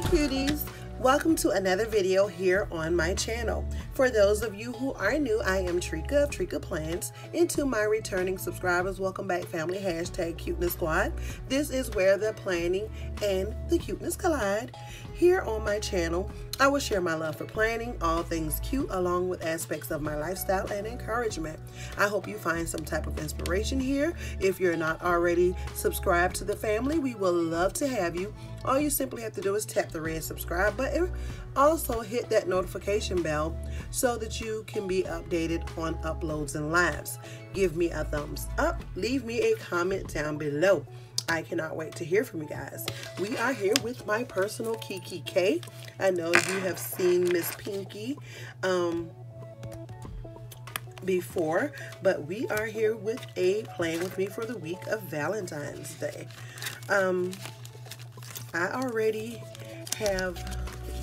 cuties, welcome to another video here on my channel. For those of you who are new, I am Trika of Trika Plans, and to my returning subscribers, welcome back family, hashtag Cuteness Squad. This is where the planning and the cuteness collide. Here on my channel, I will share my love for planning, all things cute, along with aspects of my lifestyle and encouragement. I hope you find some type of inspiration here. If you're not already subscribed to the family, we will love to have you. All you simply have to do is tap the red subscribe button. Also hit that notification bell so that you can be updated on uploads and lives. Give me a thumbs up. Leave me a comment down below. I cannot wait to hear from you guys. We are here with my personal KIKKI-K. I know you have seen Miss Pinky before, but we are here with a plan with me for the week of Valentine's Day. I already have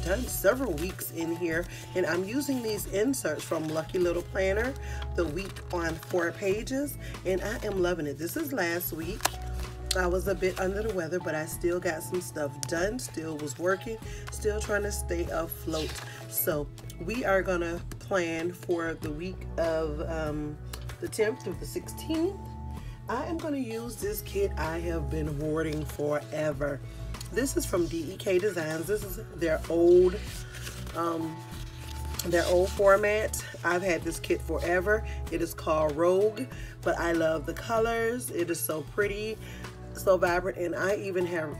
done several weeks in here, and I'm using these inserts from Lucky Little Planner, the week on 4 pages, and I am loving it. This is last week. I was a bit under the weather, but I still got some stuff done, still was working, still trying to stay afloat. So we are gonna plan for the week of the 10th through the 16th. I am gonna use this kit I have been hoarding forever. This is from DEK Designs. This is their old format. I've had this kit forever. It is called Rogue, but I love the colors. It is so pretty, so vibrant, and I even have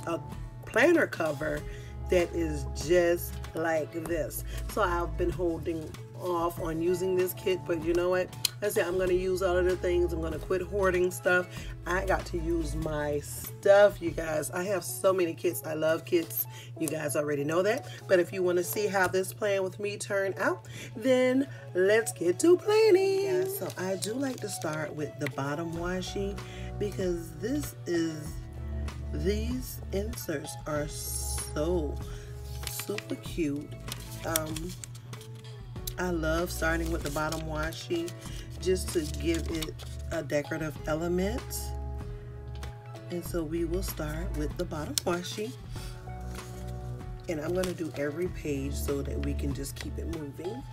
a planner cover that is just like this. So I've been holding off on using this kit, but you know what? I said I'm gonna use all of the things. I'm gonna quit hoarding stuff. I got to use my stuff, you guys. I have so many kits. I love kits. You guys already know that. But if you want to see how this plan with me turned out, then let's get to planning. Yeah, so I do like to start with the bottom washi, because these inserts are so super cute. I love starting with the bottom washi just to give it a decorative element. And so we will start with the bottom washi. And I'm going to do every page so that we can just keep it moving.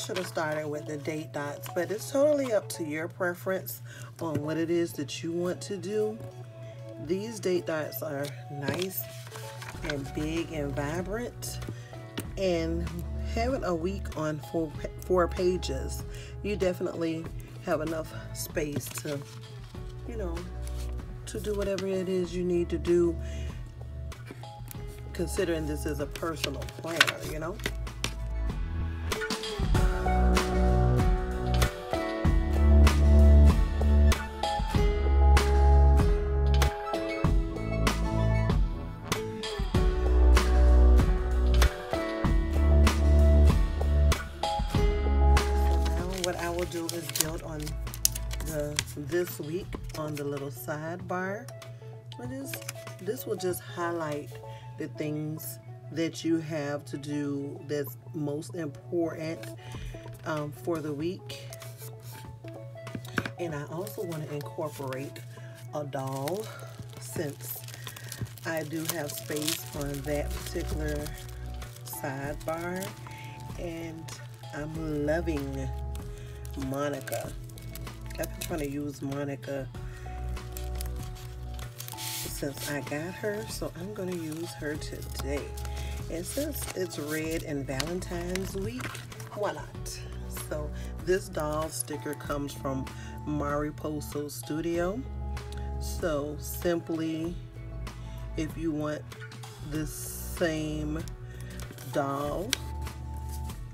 Should have started with the date dots, but it's totally up to your preference on what it is that you want to do. These date dots are nice and big and vibrant, and having a week on 4 pages, you definitely have enough space to, you know, to do whatever it is you need to do, considering this is a personal planner, you know. do is build on this week on the little sidebar. This will just highlight the things that you have to do that's most important for the week. And I also want to incorporate a doll, since I do have space on that particular sidebar, and I'm loving Monica. I've been trying to use Monica since I got her, so I'm going to use her today. And since it's Red and Valentine's week, why not? So this doll sticker comes from Mariposa Studio. So simply, if you want this same doll,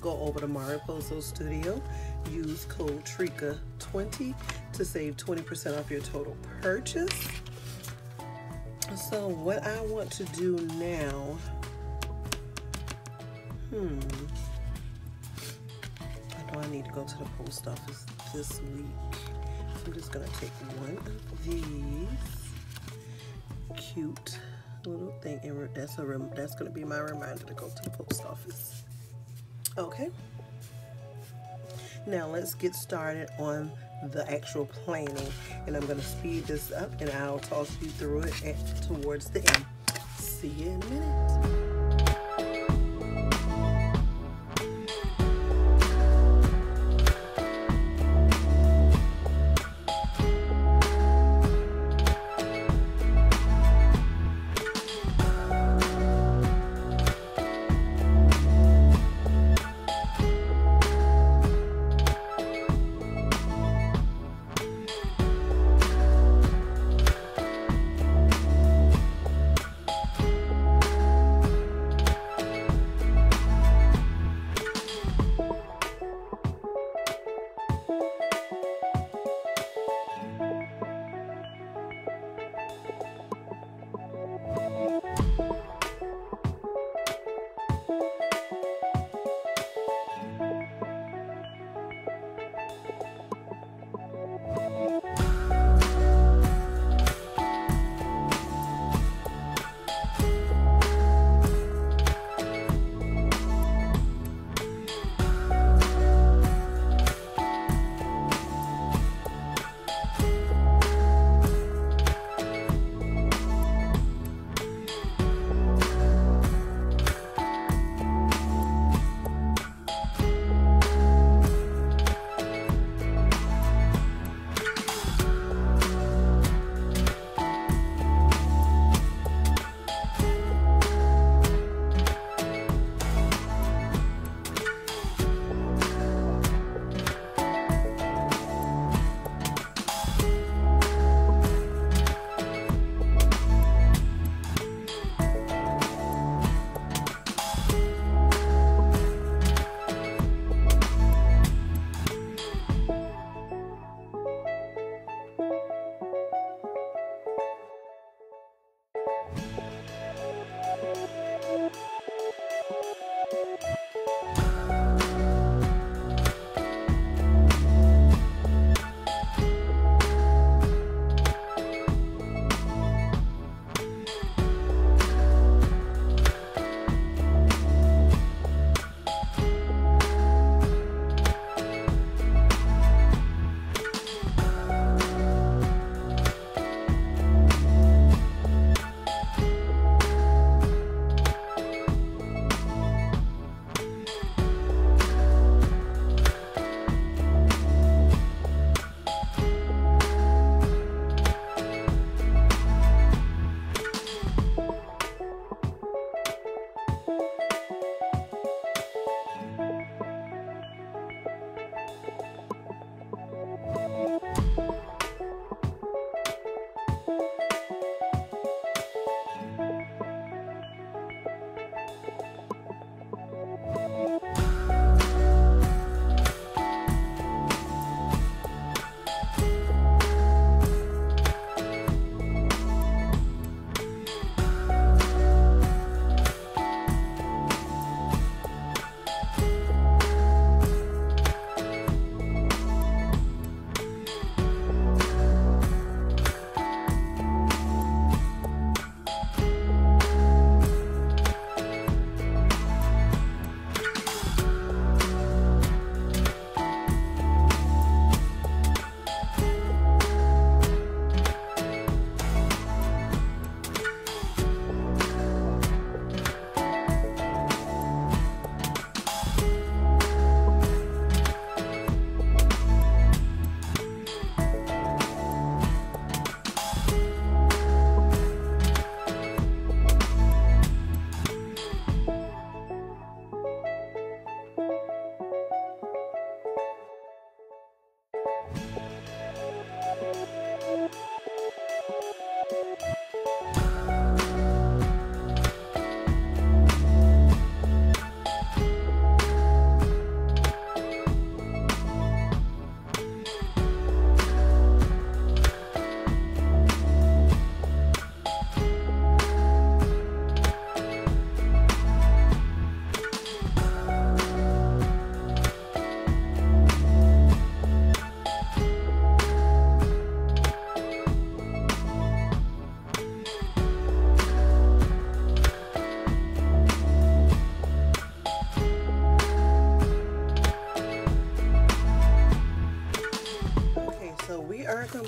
go over to Mariposa Studio, use code TRICA20 to save 20% off your total purchase. So what I want to do now, I know I need to go to the post office this week. So I'm just gonna take one of these cute little thing, and that's gonna be my reminder to go to the post office. Okay. Now let's get started on the actual planning, and I'm going to speed this up and I'll talk you through it towards the end. See you in a minute.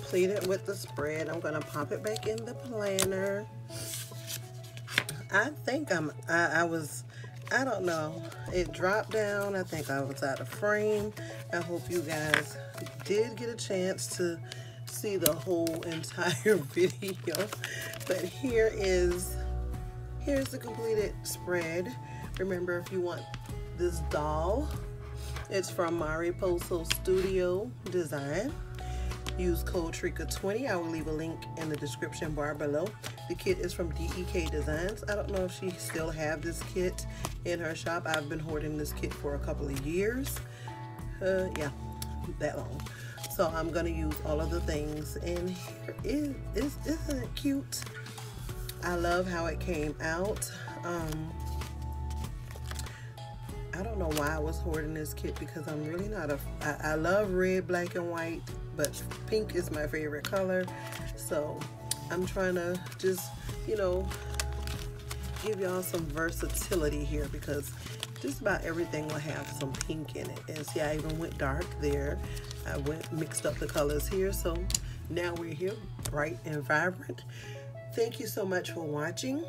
completed with the spread. I'm gonna pop it back in the planner. I think I don't know. It dropped down. I think I was out of frame. I hope you guys did get a chance to see the whole entire video. But here's the completed spread. Remember, if you want this doll, it's from Mariposa Studio Design. Use code TRICA20. I will leave a link in the description bar below. The kit is from DEK Designs. I don't know if she still have this kit in her shop. I've been hoarding this kit for a couple of years. Yeah, that long. So I'm gonna use all of the things. And here isn't it cute? I love how it came out. I don't know why I was hoarding this kit, because I'm really not I love red, black, and white, but pink is my favorite color. So I'm trying to just, you know, give y'all some versatility here, because just about everything will have some pink in it. And see, I even went dark there. I mixed up the colors here. So now we're here, bright and vibrant. Thank you so much for watching.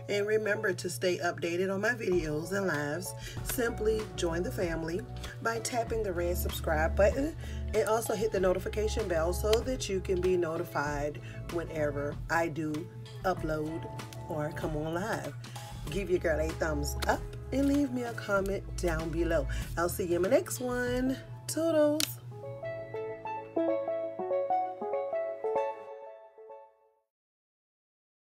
And remember to stay updated on my videos and lives. Simply join the family by tapping the red subscribe button, and also hit the notification bell so that you can be notified whenever I do upload or come on live. Give your girl a thumbs up and leave me a comment down below. I'll see you in my next one. Toodles.